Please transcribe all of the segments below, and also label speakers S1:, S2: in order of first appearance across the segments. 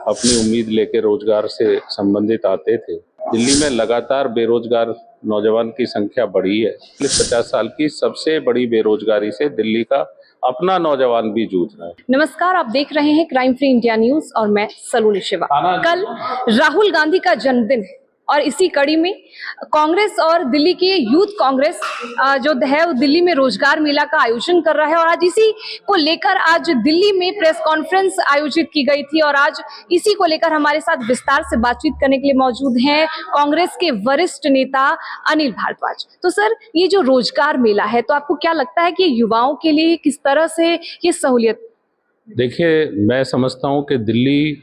S1: अपनी उम्मीद लेके रोजगार से संबंधित आते थे। दिल्ली में लगातार बेरोजगार नौजवान की संख्या बढ़ी है। 50 साल की सबसे बड़ी बेरोजगारी से दिल्ली का अपना नौजवान भी जूझ रहा है।
S2: नमस्कार, आप देख रहे हैं क्राइम फ्री इंडिया न्यूज और मैं सलोनी शिवा। कल राहुल गांधी का जन्मदिन है और इसी कड़ी में कांग्रेस और दिल्ली की यूथ कांग्रेस जो है वो दिल्ली में रोजगार मेला का आयोजन कर रहा है और आज इसी को लेकर आज दिल्ली में प्रेस कॉन्फ्रेंस आयोजित की गई थी और आज इसी को लेकर हमारे साथ विस्तार से बातचीत करने के लिए मौजूद हैं कांग्रेस के वरिष्ठ नेता अनिल भारद्वाज। तो सर, ये जो रोजगार मेला है तो आपको क्या लगता है कि युवाओं के लिए किस तरह से ये सहूलियत?
S1: देखिए, मैं समझता हूँ कि दिल्ली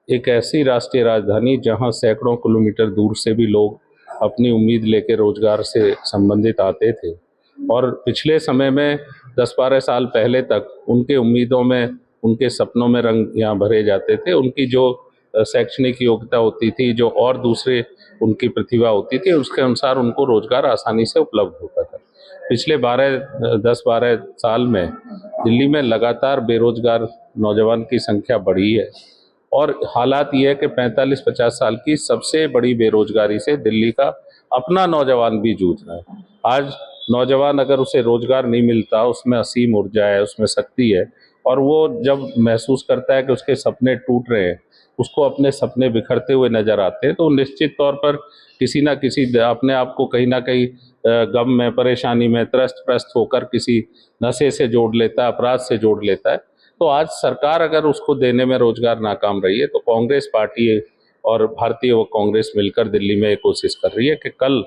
S1: एक ऐसी राष्ट्रीय राजधानी जहां सैकड़ों किलोमीटर दूर से भी लोग अपनी उम्मीद लेकर रोजगार से संबंधित आते थे और पिछले समय में 10-12 साल पहले तक उनके उम्मीदों में, उनके सपनों में रंग यहाँ भरे जाते थे। उनकी जो शैक्षणिक योग्यता होती थी, जो और दूसरे उनकी प्रतिभा होती थी, उसके अनुसार उनको रोजगार आसानी से उपलब्ध होता था। पिछले 10-12 साल में दिल्ली में लगातार बेरोजगार नौजवान की संख्या बढ़ी है और हालात ये है कि 45-50 साल की सबसे बड़ी बेरोजगारी से दिल्ली का अपना नौजवान भी जूझ रहा है। आज नौजवान अगर उसे रोजगार नहीं मिलता, उसमें असीम ऊर्जा है, उसमें शक्ति है और वो जब महसूस करता है कि उसके सपने टूट रहे हैं, उसको अपने सपने बिखरते हुए नजर आते हैं, तो निश्चित तौर पर किसी ना किसी अपने आप को कहीं ना कहीं गम में, परेशानी में त्रस्त होकर किसी नशे से जोड़ लेता है, अपराध से जोड़ लेता है। तो आज सरकार अगर उसको देने में रोजगार नाकाम रही है तो कांग्रेस पार्टी और भारतीय व कांग्रेस मिलकर दिल्ली में ये कोशिश कर रही है कि कल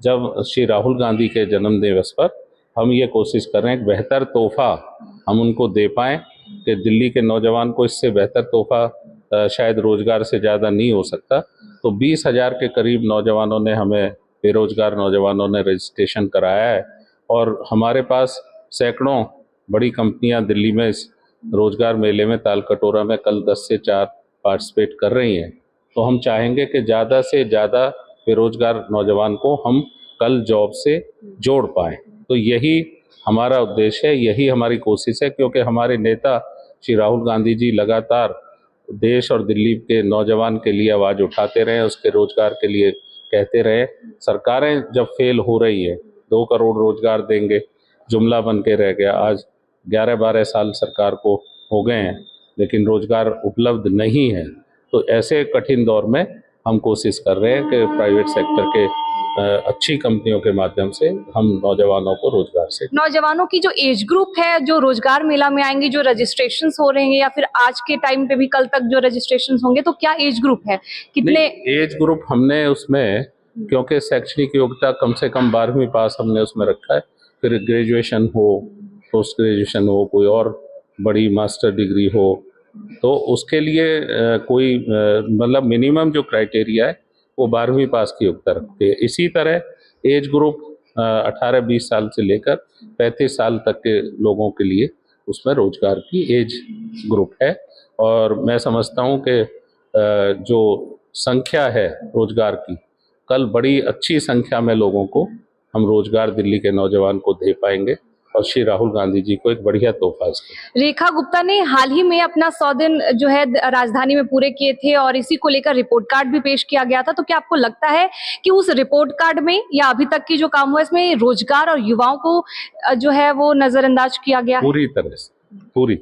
S1: जब श्री राहुल गांधी के जन्म दिवस पर हम ये कोशिश कर रहे हैं, एक बेहतर तोहफा हम उनको दे पाएँ कि दिल्ली के नौजवान को इससे बेहतर तोहफा शायद रोजगार से ज़्यादा नहीं हो सकता। तो 20,000 के करीब नौजवानों ने, हमें बेरोजगार नौजवानों ने रजिस्ट्रेशन कराया है और हमारे पास सैकड़ों बड़ी कंपनियां दिल्ली में इस रोजगार मेले में तालकटोरा में कल 10 से 4 पार्टिसिपेट कर रही हैं। तो हम चाहेंगे कि ज़्यादा से ज़्यादा बेरोजगार नौजवान को हम कल जॉब से जोड़ पाएँ। तो यही हमारा उद्देश्य है, यही हमारी कोशिश है, क्योंकि हमारे नेता श्री राहुल गांधी जी लगातार देश और दिल्ली के नौजवान के लिए आवाज़ उठाते रहे, उसके रोजगार के लिए कहते रहे। सरकारें जब फेल हो रही है, 2 करोड़ रोजगार देंगे जुमला बन के रह गया। आज 11-12 साल सरकार को हो गए हैं लेकिन रोजगार उपलब्ध नहीं है। तो ऐसे कठिन दौर में हम कोशिश कर रहे हैं कि प्राइवेट सेक्टर के अच्छी कंपनियों के माध्यम से हम नौजवानों को रोजगार से,
S2: नौजवानों की जो एज ग्रुप है जो रोजगार मेला में आएंगे, जो रजिस्ट्रेशन हो रहे हैं या फिर आज के टाइम पे भी कल तक जो रजिस्ट्रेशन होंगे, तो क्या एज ग्रुप है, कितने
S1: एज ग्रुप हमने उसमें, क्योंकि शैक्षणिक योग्यता कम से कम 12वीं पास हमने उसमें रखा है, फिर ग्रेजुएशन हो, पोस्ट ग्रेजुएशन हो, कोई और बड़ी मास्टर डिग्री हो, तो उसके लिए कोई मतलब मिनिमम जो क्राइटेरिया है वो 12वीं पास की योग्यता रखती है। इसी तरह एज ग्रुप 18-20 साल से लेकर 35 साल तक के लोगों के लिए उसमें रोजगार की एज ग्रुप है और मैं समझता हूँ कि जो संख्या है रोजगार की, कल बड़ी अच्छी संख्या में लोगों को हम रोजगार दिल्ली के नौजवान को दे पाएंगे और श्री राहुल गांधी जी को एक बढ़िया तोहफा।
S2: रेखा गुप्ता ने हाल ही में अपना 100 दिन जो है राजधानी में पूरे किए थे और इसी को लेकर रिपोर्ट कार्ड भी पेश किया गया था। तो क्या आपको लगता है कि उस रिपोर्ट कार्ड में या अभी तक की जो काम हुआ इसमें रोजगार और युवाओं को जो है वो नजरअंदाज किया गया?
S1: पूरी तरह से, पूरी।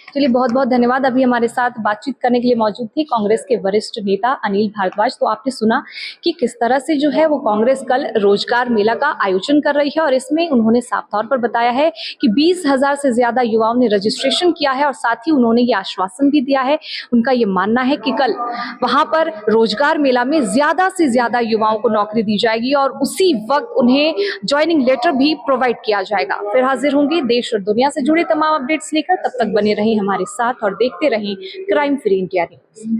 S2: चलिए, बहुत बहुत धन्यवाद। अभी हमारे साथ बातचीत करने के लिए मौजूद थी कांग्रेस के वरिष्ठ नेता अनिल भारद्वाज। तो आपने सुना कि किस तरह से जो है वो कांग्रेस कल रोजगार मेला का आयोजन कर रही है और इसमें उन्होंने साफ तौर पर बताया है कि 20,000 से ज्यादा युवाओं ने रजिस्ट्रेशन किया है और साथ ही उन्होंने ये आश्वासन भी दिया है, उनका ये मानना है कि कल वहां पर रोजगार मेला में ज्यादा से ज्यादा युवाओं को नौकरी दी जाएगी और उसी वक्त उन्हें ज्वाइनिंग लेटर भी प्रोवाइड किया जाएगा। फिर हाजिर होंगे देश और दुनिया से जुड़े तमाम अपडेट्स लेकर, तब तक बने रहें हमारे साथ और देखते रहें क्राइम फ्री इंडिया न्यूज।